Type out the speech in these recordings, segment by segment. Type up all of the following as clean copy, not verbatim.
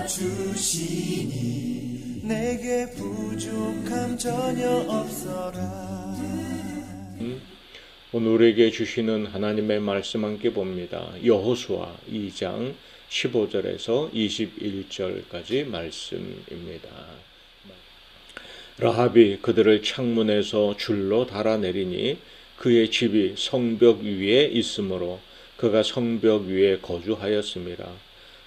주시니 내게 부족함 전혀 없어라. 오늘 우리에게 주시는 하나님의 말씀 함께 봅니다. 여호수아 2장 15절에서 21절까지 말씀입니다. 라합이 그들을 창문에서 줄로 달아내리니 그의 집이 성벽 위에 있으므로 그가 성벽 위에 거주하였습니다.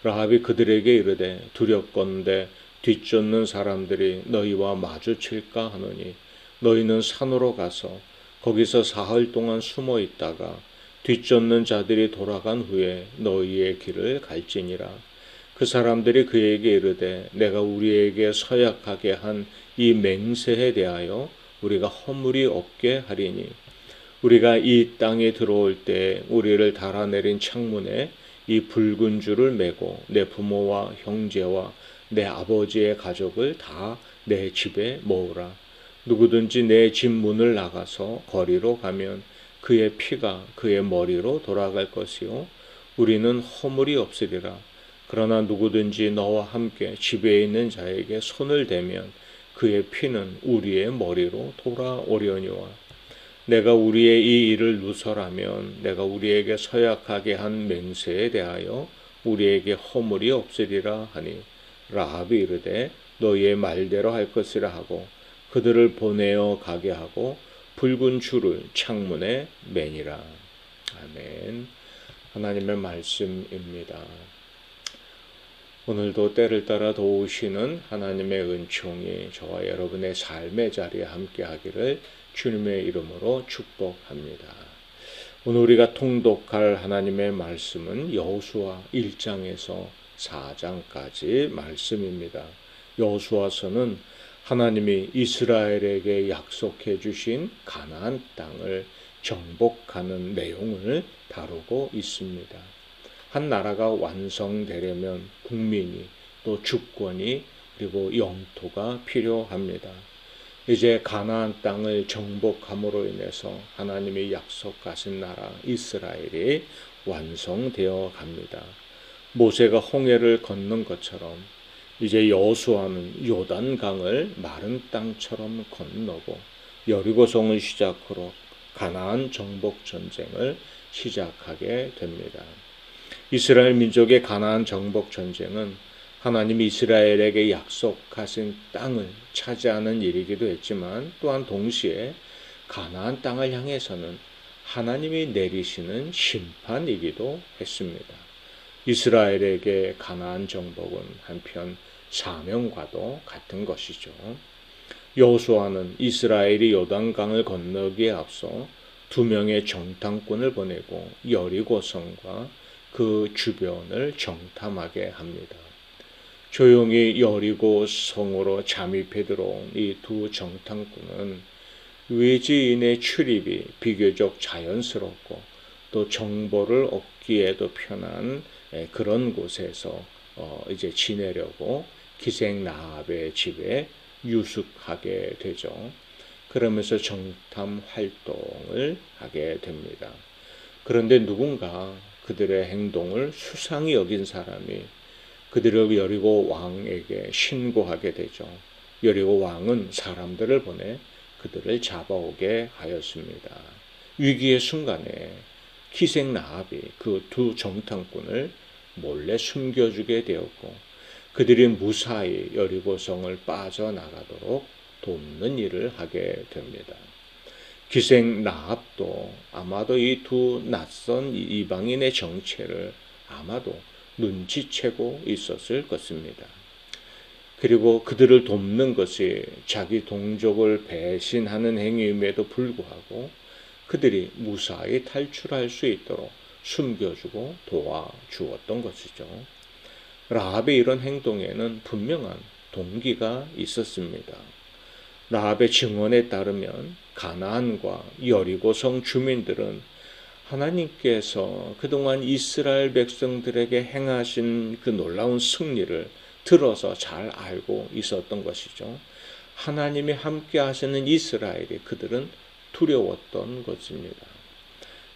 라합이 그들에게 이르되 두렵건대 뒤쫓는 사람들이 너희와 마주칠까 하노니 너희는 산으로 가서 거기서 사흘 동안 숨어 있다가 뒤쫓는 자들이 돌아간 후에 너희의 길을 갈지니라. 그 사람들이 그에게 이르되 내가 우리에게 서약하게 한 이 맹세에 대하여 우리가 허물이 없게 하리니 우리가 이 땅에 들어올 때 우리를 달아내린 창문에 이 붉은 줄을 매고 내 부모와 형제와 내 아버지의 가족을 다 내 집에 모으라. 누구든지 내 집 문을 나가서 거리로 가면 그의 피가 그의 머리로 돌아갈 것이요 우리는 허물이 없으리라. 그러나 누구든지 너와 함께 집에 있는 자에게 손을 대면 그의 피는 우리의 머리로 돌아오려니와 내가 우리의 이 일을 누설하면 내가 우리에게 서약하게 한 맹세에 대하여 우리에게 허물이 없으리라 하니 라합이 이르되 너희의 말대로 할 것이라 하고 그들을 보내어 가게 하고 붉은 줄을 창문에 매니라. 아멘. 하나님의 말씀입니다. 오늘도 때를 따라 도우시는 하나님의 은총이 저와 여러분의 삶의 자리에 함께 하기를 주님의 이름으로 축복합니다. 오늘 우리가 통독할 하나님의 말씀은 여호수아 1장에서 4장까지 말씀입니다. 여호수아서는 하나님이 이스라엘에게 약속해 주신 가나안 땅을 정복하는 내용을 다루고 있습니다. 한 나라가 완성되려면 국민이 또 주권이 그리고 영토가 필요합니다. 이제 가나안 땅을 정복함으로 인해서 하나님이 약속하신 나라 이스라엘이 완성되어 갑니다. 모세가 홍해를 건넌 것처럼 이제 여호수아는 요단강을 마른 땅처럼 건너고 여리고성을 시작으로 가나안 정복 전쟁을 시작하게 됩니다. 이스라엘 민족의 가나안 정복 전쟁은 하나님이 이스라엘에게 약속하신 땅을 차지하는 일이기도 했지만 또한 동시에 가나안 땅을 향해서는 하나님이 내리시는 심판이기도 했습니다. 이스라엘에게 가나안 정복은 한편 사명과도 같은 것이죠. 여호수아는 이스라엘이 요단강을 건너기에 앞서 2명의 정탐꾼을 보내고 여리고성과 그 주변을 정탐하게 합니다. 조용히 여리고성으로 잠입해 들어온 이 두 정탐꾼은 외지인의 출입이 비교적 자연스럽고 또 정보를 얻기에도 편한 그런 곳에서 이제 지내려고 기생 라합의 집에 유숙하게 되죠. 그러면서 정탐 활동을 하게 됩니다. 그런데 누군가 그들의 행동을 수상히 여긴 사람이 그들을 여리고 왕에게 신고하게 되죠. 여리고 왕은 사람들을 보내 그들을 잡아오게 하였습니다. 위기의 순간에 기생 라합이 그 두 정탐꾼을 몰래 숨겨주게 되었고 그들이 무사히 여리고성을 빠져나가도록 돕는 일을 하게 됩니다. 기생 라합도 아마도 이 두 낯선 이방인의 정체를 아마도 눈치채고 있었을 것입니다. 그리고 그들을 돕는 것이 자기 동족을 배신하는 행위임에도 불구하고 그들이 무사히 탈출할 수 있도록 숨겨주고 도와주었던 것이죠. 라합의 이런 행동에는 분명한 동기가 있었습니다. 라합의 증언에 따르면 가나안과 여리고성 주민들은 하나님께서 그동안 이스라엘 백성들에게 행하신 그 놀라운 승리를 들어서 잘 알고 있었던 것이죠. 하나님이 함께 하시는 이스라엘이 그들은 두려웠던 것입니다.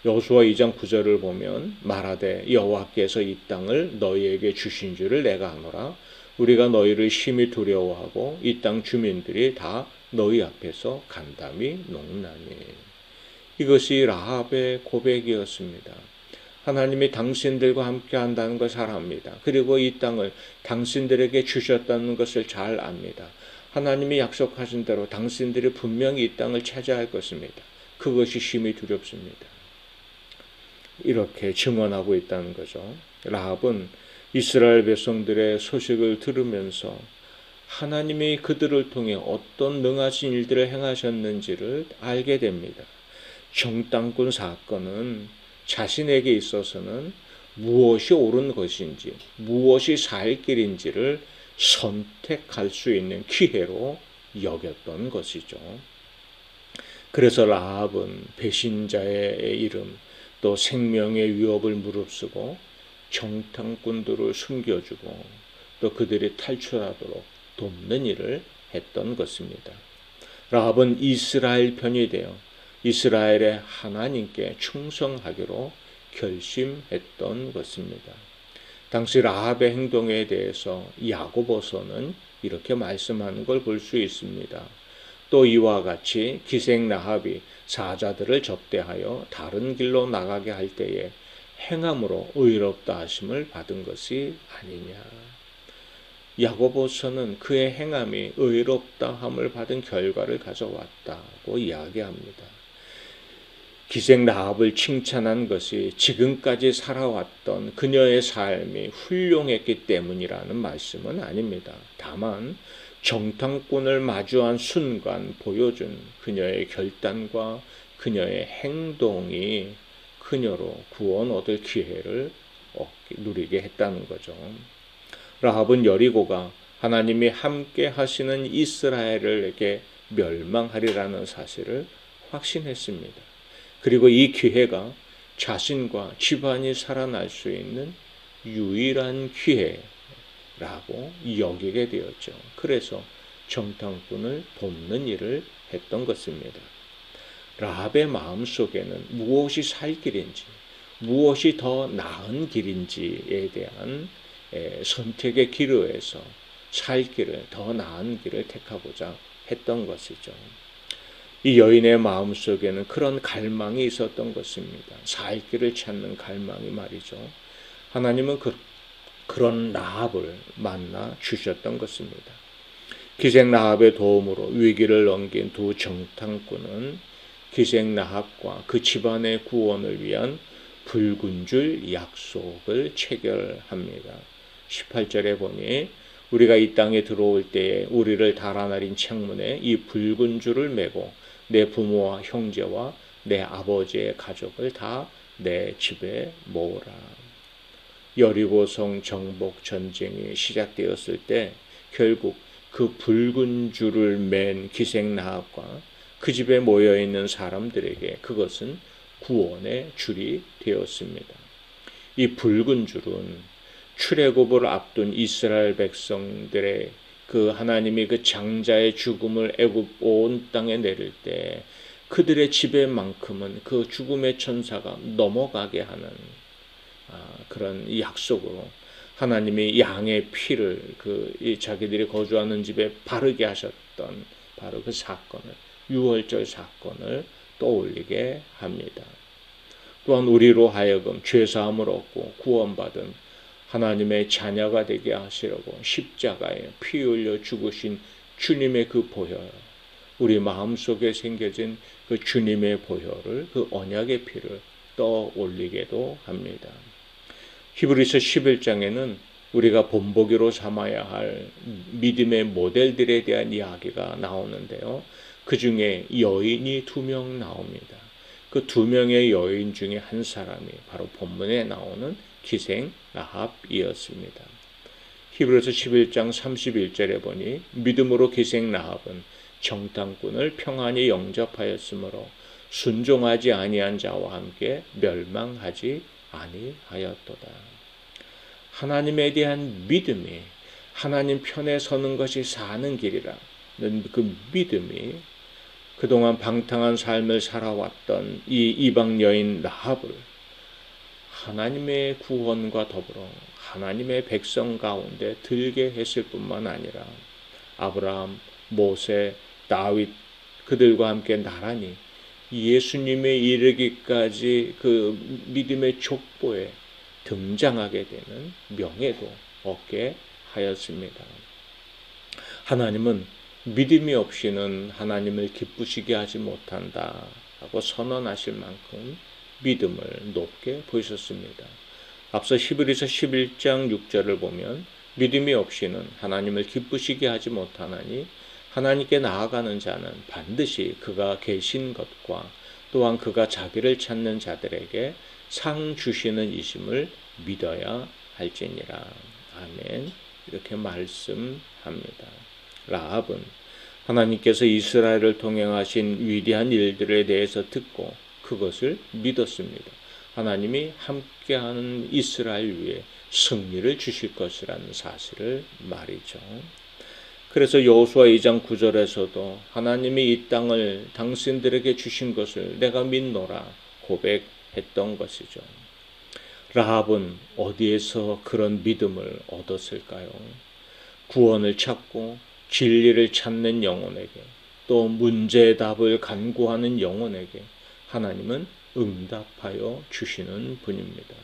여호수아 2장 9절을 보면 말하되 여호와께서 이 땅을 너희에게 주신 줄을 내가 아노라. 우리가 너희를 심히 두려워하고 이 땅 주민들이 다 너희 앞에서 간담이 녹나니. 이것이 라합의 고백이었습니다. 하나님이 당신들과 함께 한다는 걸 잘 압니다. 그리고 이 땅을 당신들에게 주셨다는 것을 잘 압니다. 하나님이 약속하신 대로 당신들이 분명히 이 땅을 차지할 것입니다. 그것이 심히 두렵습니다. 이렇게 증언하고 있다는 거죠. 라합은 이스라엘 백성들의 소식을 들으면서 하나님이 그들을 통해 어떤 능하신 일들을 행하셨는지를 알게 됩니다. 정탐꾼 사건은 자신에게 있어서는 무엇이 옳은 것인지, 무엇이 살 길인지를 선택할 수 있는 기회로 여겼던 것이죠. 그래서 라합은 배신자의 이름, 또 생명의 위협을 무릅쓰고 정탐꾼들을 숨겨주고 또 그들이 탈출하도록 돕는 일을 했던 것입니다. 라합은 이스라엘 편이 되어 이스라엘의 하나님께 충성하기로 결심했던 것입니다. 당시 라합의 행동에 대해서 야고보서는 이렇게 말씀하는 걸 볼 수 있습니다. 또 이와 같이 기생 라합이 사자들을 접대하여 다른 길로 나가게 할 때에 행함으로 의롭다 하심을 받은 것이 아니냐. 야고보서는 그의 행함이 의롭다 함을 받은 결과를 가져왔다고 이야기합니다. 기생 라합을 칭찬한 것이 지금까지 살아왔던 그녀의 삶이 훌륭했기 때문이라는 말씀은 아닙니다. 다만 정탐꾼을 마주한 순간 보여준 그녀의 결단과 그녀의 행동이 그녀로 구원 얻을 기회를 누리게 했다는 거죠. 라합은 여리고가 하나님이 함께 하시는 이스라엘에게 멸망하리라는 사실을 확신했습니다. 그리고 이 기회가 자신과 집안이 살아날 수 있는 유일한 기회라고 여기게 되었죠. 그래서 정탐꾼을 돕는 일을 했던 것입니다. 라합의 마음속에는 무엇이 살 길인지, 무엇이 더 나은 길인지에 대한 선택의 기로에서 살 길을, 더 나은 길을 택하고자 했던 것이죠. 이 여인의 마음속에는 그런 갈망이 있었던 것입니다. 살 길을 찾는 갈망이 말이죠. 하나님은 그런 라합을 만나 주셨던 것입니다. 기생 라합의 도움으로 위기를 넘긴 두 정탐꾼은 기생 라합과 그 집안의 구원을 위한 붉은 줄 약속을 체결합니다. 18절에 보니 우리가 이 땅에 들어올 때에 우리를 달아나린 창문에 이 붉은 줄을 메고 내 부모와 형제와 내 아버지의 가족을 다 내 집에 모으라. 여리고성 정복 전쟁이 시작되었을 때 결국 그 붉은 줄을 맨 기생 라합과 그 집에 모여있는 사람들에게 그것은 구원의 줄이 되었습니다. 이 붉은 줄은 출애굽을 앞둔 이스라엘 백성들의 그 하나님이 그 장자의 죽음을 애굽 온 땅에 내릴 때 그들의 지배만큼은 그 죽음의 천사가 넘어가게 하는 그런 약속으로 하나님이 양의 피를 자기들이 거주하는 집에 바르게 하셨던 바로 그 사건을, 유월절 사건을 떠올리게 합니다. 또한 우리로 하여금 죄사함을 얻고 구원받은 하나님의 자녀가 되게 하시려고 십자가에 피 흘려 죽으신 주님의 그 보혈, 우리 마음속에 생겨진 그 주님의 보혈을, 그 언약의 피를 떠올리게도 합니다. 히브리서 11장에는 우리가 본보기로 삼아야 할 믿음의 모델들에 대한 이야기가 나오는데요. 그 중에 여인이 2명 나옵니다. 그 2명의 여인 중에 한 사람이 바로 본문에 나오는 기생 라합이었습니다. 히브리서 11장 31절에 보니 믿음으로 기생 라합은 정탐꾼을 평안히 영접하였으므로 순종하지 아니한 자와 함께 멸망하지 아니하였도다. 하나님에 대한 믿음이, 하나님 편에 서는 것이 사는 길이라는 그 믿음이 그동안 방탕한 삶을 살아왔던 이 이방 여인 라합을 하나님의 구원과 더불어 하나님의 백성 가운데 들게 했을 뿐만 아니라 아브라함, 모세, 다윗 그들과 함께 나란히 예수님에 이르기까지 그 믿음의 족보에 등장하게 되는 명예도 얻게 하였습니다. 하나님은 믿음이 없이는 하나님을 기쁘시게 하지 못한다 하고 선언하실 만큼 믿음을 높게 보이셨습니다. 앞서 히브리서 11장 6절을 보면 믿음이 없이는 하나님을 기쁘시게 하지 못하나니 하나님께 나아가는 자는 반드시 그가 계신 것과 또한 그가 자기를 찾는 자들에게 상 주시는 이심을 믿어야 할지니라. 아멘. 이렇게 말씀합니다. 라합은 하나님께서 이스라엘을 통행하신 위대한 일들에 대해서 듣고 그것을 믿었습니다. 하나님이 함께하는 이스라엘 위에 승리를 주실 것이라는 사실을 말이죠. 그래서 여호수아 2장 9절에서도 하나님이 이 땅을 당신들에게 주신 것을 내가 믿노라 고백했던 것이죠. 라합은 어디에서 그런 믿음을 얻었을까요? 구원을 찾고 진리를 찾는 영혼에게, 또 문제의 답을 간구하는 영혼에게 하나님은 응답하여 주시는 분입니다.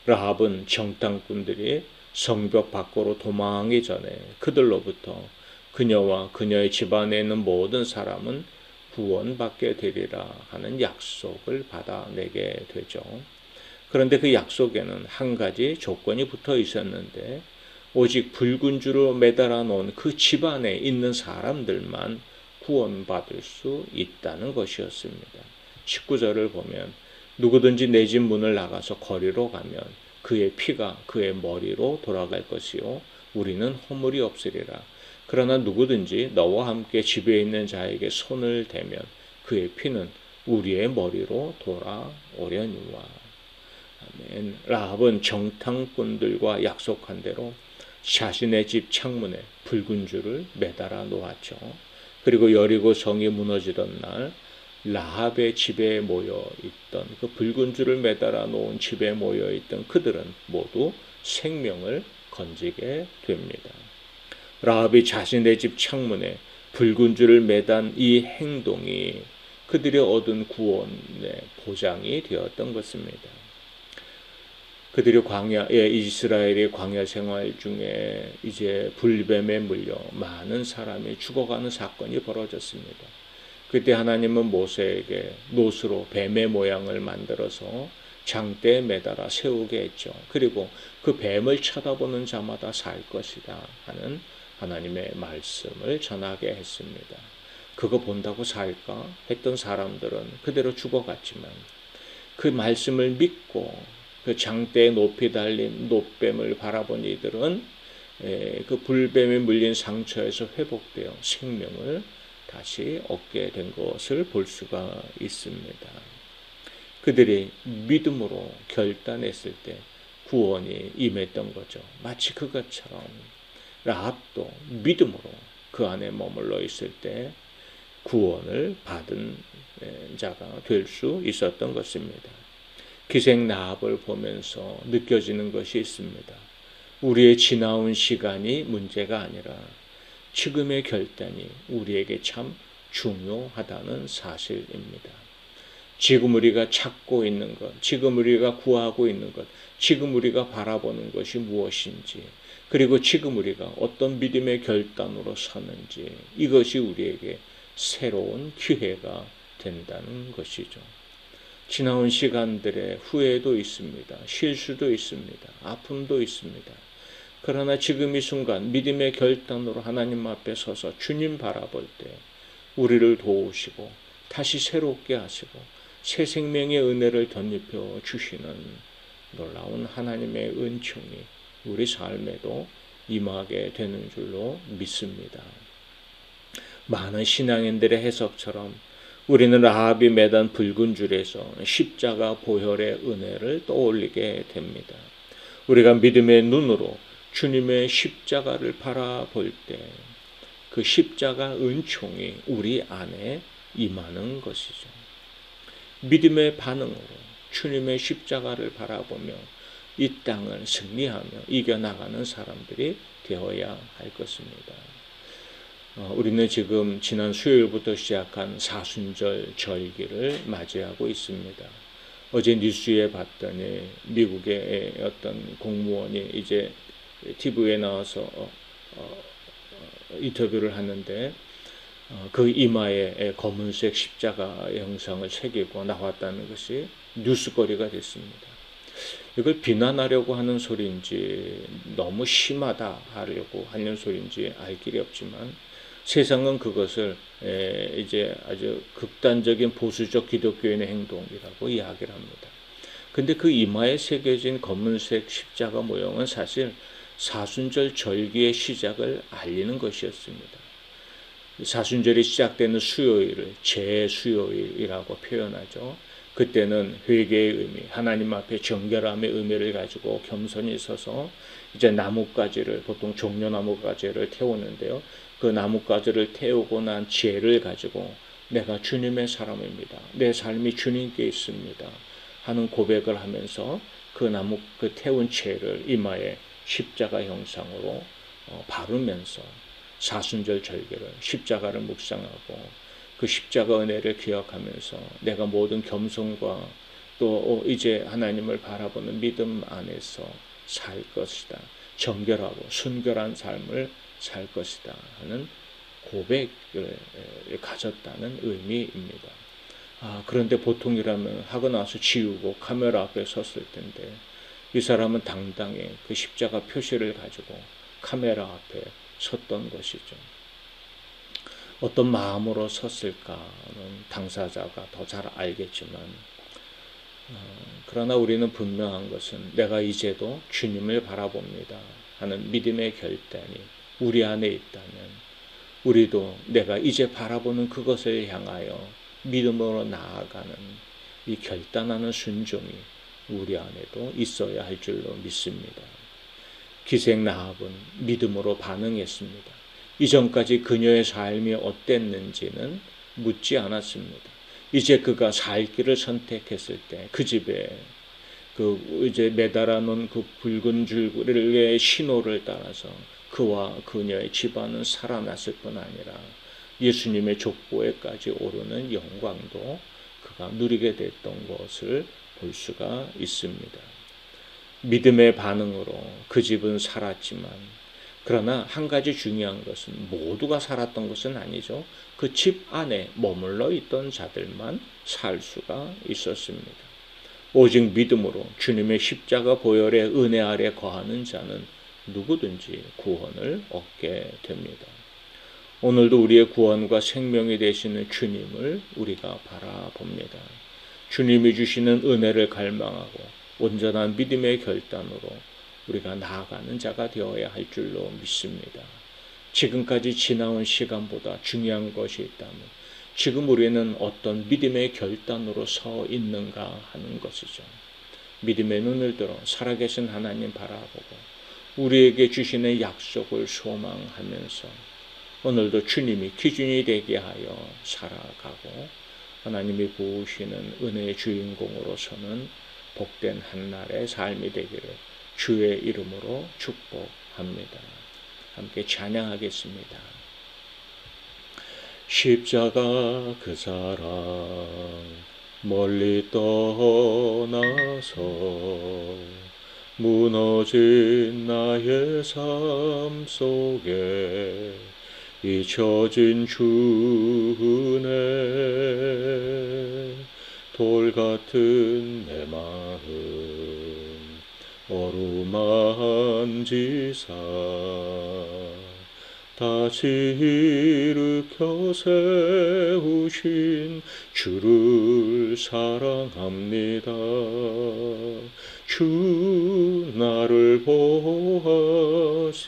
라합은 정탐꾼들이 성벽 밖으로 도망하기 전에 그들로부터 그녀와 그녀의 집안에 있는 모든 사람은 구원받게 되리라 하는 약속을 받아내게 되죠. 그런데 그 약속에는 한 가지 조건이 붙어 있었는데 오직 붉은 줄로 매달아 놓은 그 집안에 있는 사람들만 구원받을 수 있다는 것이었습니다. 19절을 보면 누구든지 내 집 문을 나가서 거리로 가면 그의 피가 그의 머리로 돌아갈 것이요 우리는 허물이 없으리라. 그러나 누구든지 너와 함께 집에 있는 자에게 손을 대면 그의 피는 우리의 머리로 돌아오려니와. 아멘. 라합은 정탐꾼들과 약속한 대로 자신의 집 창문에 붉은 줄을 매달아 놓았죠. 그리고 여리고 성이 무너지던 날 라합의 집에 모여 있던 그 붉은 줄을 매달아 놓은 집에 모여 있던 그들은 모두 생명을 건지게 됩니다. 라합이 자신의 집 창문에 붉은 줄을 매단 이 행동이 그들이 얻은 구원의 보장이 되었던 것입니다. 그들이 이스라엘의 광야 생활 중에 이제 불뱀에 물려 많은 사람이 죽어가는 사건이 벌어졌습니다. 그때 하나님은 모세에게 놋으로 뱀의 모양을 만들어서 장대에 매달아 세우게 했죠. 그리고 그 뱀을 쳐다보는 자마다 살 것이다 하는 하나님의 말씀을 전하게 했습니다. 그거 본다고 살까 했던 사람들은 그대로 죽어갔지만 그 말씀을 믿고 그 장대에 높이 달린 놋뱀을 바라본 이들은 그 불뱀에 물린 상처에서 회복되어 생명을 다시 얻게 된 것을 볼 수가 있습니다. 그들이 믿음으로 결단했을 때 구원이 임했던 거죠. 마치 그것처럼 라합도 믿음으로 그 안에 머물러 있을 때 구원을 받은 자가 될 수 있었던 것입니다. 기생 라합을 보면서 느껴지는 것이 있습니다. 우리의 지나온 시간이 문제가 아니라 지금의 결단이 우리에게 참 중요하다는 사실입니다. 지금 우리가 찾고 있는 것, 지금 우리가 구하고 있는 것, 지금 우리가 바라보는 것이 무엇인지, 그리고 지금 우리가 어떤 믿음의 결단으로 서는지, 이것이 우리에게 새로운 기회가 된다는 것이죠. 지나온 시간들의 후회도 있습니다. 실수도 있습니다. 아픔도 있습니다. 그러나 지금 이 순간 믿음의 결단으로 하나님 앞에 서서 주님 바라볼 때 우리를 도우시고 다시 새롭게 하시고 새 생명의 은혜를 덧입혀 주시는 놀라운 하나님의 은총이 우리 삶에도 임하게 되는 줄로 믿습니다. 많은 신앙인들의 해석처럼 우리는 라합이 매단 붉은 줄에서 십자가 보혈의 은혜를 떠올리게 됩니다. 우리가 믿음의 눈으로 주님의 십자가를 바라볼 때 그 십자가 은총이 우리 안에 임하는 것이죠. 믿음의 반응으로 주님의 십자가를 바라보며 이 땅을 승리하며 이겨나가는 사람들이 되어야 할 것입니다. 우리는 지금 지난 수요일부터 시작한 사순절 절기를 맞이하고 있습니다. 어제 뉴스에 봤더니 미국의 어떤 공무원이 이제 TV에 나와서 인터뷰를 하는데 그 이마에 검은색 십자가 형상을 새기고 나왔다는 것이 뉴스거리가 됐습니다. 이걸 비난하려고 하는 소리인지 너무 심하다 하려고 하는 소리인지 알 길이 없지만 세상은 그것을 이제 아주 극단적인 보수적 기독교인의 행동이라고 이야기를 합니다. 근데 그 이마에 새겨진 검은색 십자가 모형은 사실 사순절 절기의 시작을 알리는 것이었습니다. 사순절이 시작되는 수요일을 제수요일이라고 표현하죠. 그때는 회개의 의미, 하나님 앞에 정결함의 의미를 가지고 겸손히 서서 이제 나뭇가지를, 보통 종려나뭇가지를 태우는데요. 그 나뭇가지를 태우고 난 죄를 가지고 내가 주님의 사람입니다. 내 삶이 주님께 있습니다. 하는 고백을 하면서 그 태운 죄를 이마에 십자가 형상으로 바르면서 사순절 절기를 십자가를 묵상하고 그 십자가 은혜를 기억하면서 내가 모든 겸손과 또 이제 하나님을 바라보는 믿음 안에서 살 것이다. 정결하고 순결한 삶을 살 것이다 하는 고백을 가졌다는 의미입니다. 그런데 보통이라면 하고 나서 지우고 카메라 앞에 섰을 텐데 이 사람은 당당히 그 십자가 표시를 가지고 카메라 앞에 섰던 것이죠. 어떤 마음으로 섰을까는 당사자가 더 잘 알겠지만 그러나 우리는 분명한 것은 내가 이제도 주님을 바라봅니다 하는 믿음의 결단이 우리 안에 있다면 우리도 내가 이제 바라보는 그것을 향하여 믿음으로 나아가는 이 결단하는 순종이 우리 안에도 있어야 할 줄로 믿습니다. 기생 라합은 믿음으로 반응했습니다. 이전까지 그녀의 삶이 어땠는지는 묻지 않았습니다. 이제 그가 살 길을 선택했을 때 그 집에 이제 매달아 놓은 그 붉은 줄의 신호를 따라서 그와 그녀의 집안은 살아났을 뿐 아니라 예수님의 족보에까지 오르는 영광도 그가 누리게 됐던 것을 볼 수가 있습니다. 믿음의 반응으로 그 집은 살았지만 그러나 한 가지 중요한 것은 모두가 살았던 것은 아니죠. 그 집 안에 머물러 있던 자들만 살 수가 있었습니다. 오직 믿음으로 주님의 십자가 보혈의 은혜 아래 거하는 자는 누구든지 구원을 얻게 됩니다. 오늘도 우리의 구원과 생명이 되시는 주님을 우리가 바라봅니다. 주님이 주시는 은혜를 갈망하고 온전한 믿음의 결단으로 우리가 나아가는 자가 되어야 할 줄로 믿습니다. 지금까지 지나온 시간보다 중요한 것이 있다면 지금 우리는 어떤 믿음의 결단으로 서 있는가 하는 것이죠. 믿음의 눈을 들어 살아계신 하나님 바라보고 우리에게 주시는 약속을 소망하면서 오늘도 주님이 기준이 되게 하여 살아가고 하나님이 부으시는 은혜의 주인공으로서는 복된 한날의 삶이 되기를 주의 이름으로 축복합니다. 함께 찬양하겠습니다. 십자가 그 사랑 멀리 떠나서 무너진 나의 삶 속에 잊혀진 주 은혜 돌 같은 내 마음 어루만지사 다시 일으켜 세우신 주를 사랑합니다. 주 나를 보호하시고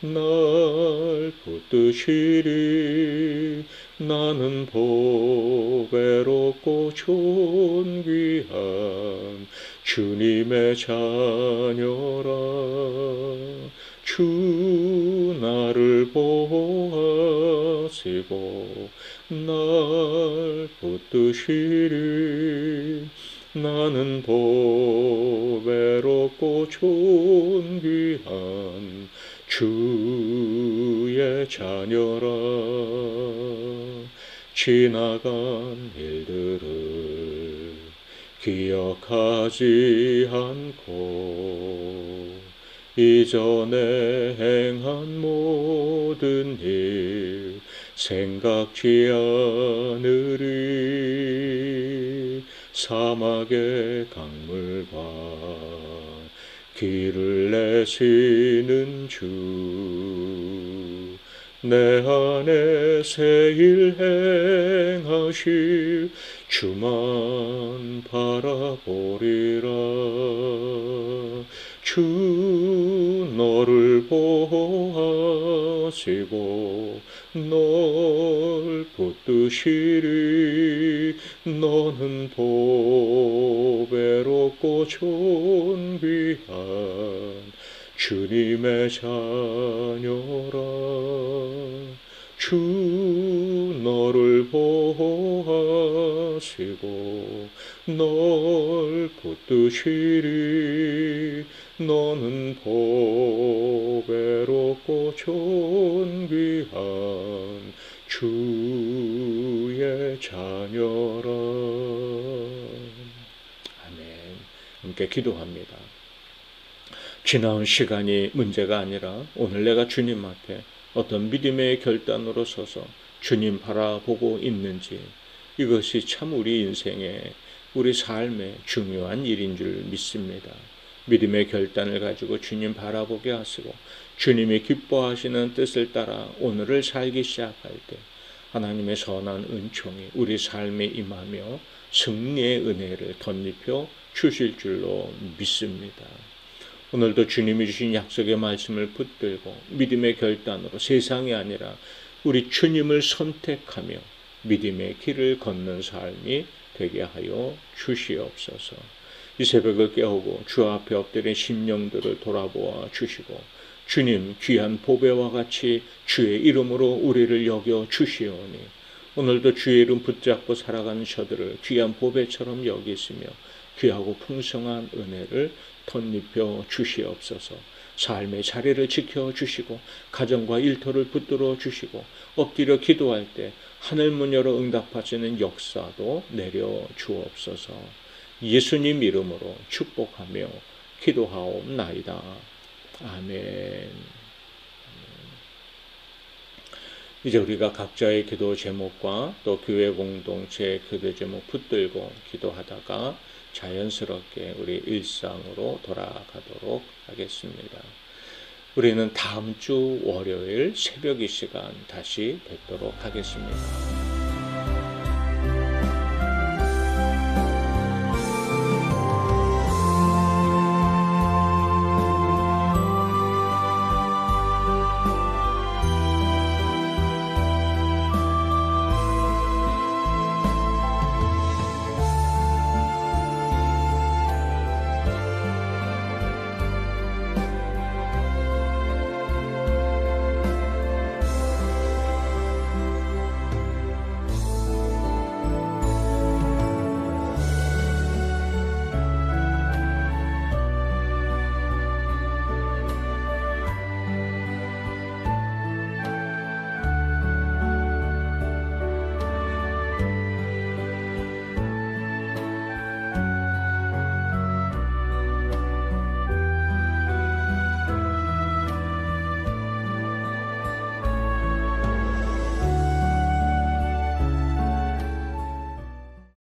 날 붙드시리 나는 보배롭고 존귀한 주님의 자녀라. 주 나를 보호하시고 날 붙드시리 나는 보배롭고 존귀한 주의 자녀라. 지나간 일들을 기억하지 않고 이전에 행한 모든 일 생각지 않으리. 사막의 강물과 길을 내시는 주, 내 안에 새 일 행하실 주만 바라보리라. 주 너를 보호하시고 널 붙드시리. 너는 보배롭고 존귀한 주님의 자녀라. 주 너를 보호하시고 널 붙드시리. 너는 보배롭고 존귀한 주의 자녀라. 아멘. 함께 기도합니다. 지나온 시간이 문제가 아니라 오늘 내가 주님 앞에 어떤 믿음의 결단으로 서서 주님 바라보고 있는지, 이것이 참 우리 인생의, 우리 삶의 중요한 일인 줄 믿습니다. 믿음의 결단을 가지고 주님 바라보게 하시고 주님이 기뻐하시는 뜻을 따라 오늘을 살기 시작할 때 하나님의 선한 은총이 우리 삶에 임하며 승리의 은혜를 덧입혀 주실 줄로 믿습니다. 오늘도 주님이 주신 약속의 말씀을 붙들고 믿음의 결단으로 세상이 아니라 우리 주님을 선택하며 믿음의 길을 걷는 삶이 되게 하여 주시옵소서. 이 새벽을 깨우고 주 앞에 엎드린 심령들을 돌아보아 주시고 주님 귀한 보배와 같이 주의 이름으로 우리를 여겨 주시오니 오늘도 주의 이름 붙잡고 살아가는 저들을 귀한 보배처럼 여기시며 귀하고 풍성한 은혜를 덧입혀 주시옵소서. 삶의 자리를 지켜주시고 가정과 일터를 붙들어 주시고 엎드려 기도할 때 하늘 문 열어 응답하시는 역사도 내려 주옵소서. 예수님 이름으로 축복하며 기도하옵나이다. 아멘. 이제 우리가 각자의 기도 제목과 또 교회 공동체 기도 제목 붙들고 기도하다가 자연스럽게 우리 일상으로 돌아가도록 하겠습니다. 우리는 다음 주 월요일 새벽 이 시간 다시 뵙도록 하겠습니다.